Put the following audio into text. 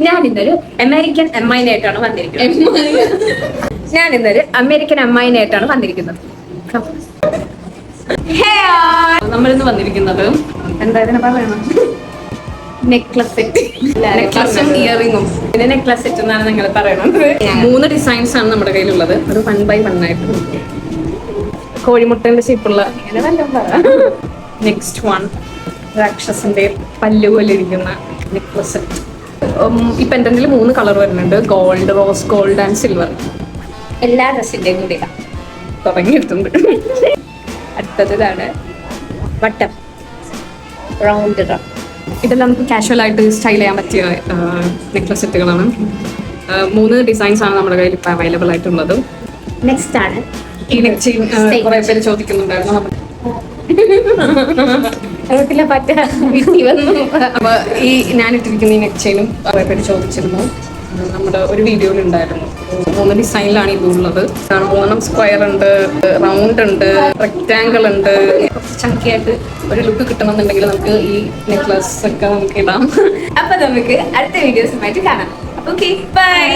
ഞാൻ ഇന്നൊരു അമേരിക്കൻ അമ്മായിനായിട്ടാണ് വന്നിരിക്കുന്നത്. നമ്മളിന്ന് വന്നിരിക്കുന്നത് എന്തായാലും പറയണം, നെക്ലസ് സെറ്റ്, നെക്ലസും ഇയറിംഗും പിന്നെ നെക്ലസ് സെറ്റ് എന്നാണ് നിങ്ങൾ പറയണത്. 3 ഡിസൈൻസ് ആണ് നമ്മുടെ കയ്യിലുള്ളത്. അത് 1 by 1 ആയിട്ട് കോഴിമുട്ടന്റെ ഷേപ്പുള്ള നെക്സ്റ്റ് വൺ രാക്ഷസിന്റെ പല്ല് പോലെ ഇരിക്കുന്ന നെക്ലസ് സെറ്റ്. ഈ പെൻഡന്റിൽ 3 കളർ വരുന്നുണ്ട്, gold, rose gold and silver. എല്ലാ ഡ്രസ്സിന്റെയും കൂടി തുടങ്ങിയിട്ടുണ്ട്. അടുത്തത് ഇതാണ് വട്ടം, റൗണ്ട്. ഇതെല്ലാം നമുക്ക് കാഷ്വൽ ആയിട്ട് സ്റ്റൈൽ ചെയ്യാൻ പറ്റിയ നെക്ലസ് സെറ്റുകളാണ്. 3 ഡിസൈൻസ് ആണ് നമ്മുടെ കയ്യിൽ ഇപ്പോൾ അവൈലബിൾ ആയിട്ടുള്ളത്. നെക്സ്റ്റ് ആണ് ഈ നെക്ക് ചെയിൻ. കുറെ പേര് ചോദിക്കുന്നുണ്ടായിരുന്നു അപ്പൊ ഈ ഞാനിട്ടിരിക്കുന്ന ഈ നെക്ക് ചെയിനും കുറെ പേര് ചോദിച്ചിരുന്നു. നമ്മുടെ ഒരു വീഡിയോയിൽ ഉണ്ടായിരുന്നു. 3 ഡിസൈനിലാണ് ഇതുള്ളത്. 3 സ്ക്വയർ ഉണ്ട്, റൗണ്ട് ഉണ്ട്, റെക്റ്റാങ്കിൾ ഉണ്ട്. കുറച്ച് ചങ്കിയായിട്ട് ഒരു ലുക്ക് കിട്ടണമെന്നുണ്ടെങ്കിൽ നമുക്ക് ഈ നെക്ലസ് ഒക്കെ നമുക്ക് ഇടാം. അപ്പൊ നമുക്ക് അടുത്ത വീഡിയോസുമായിട്ട് കാണാം. Okay, by.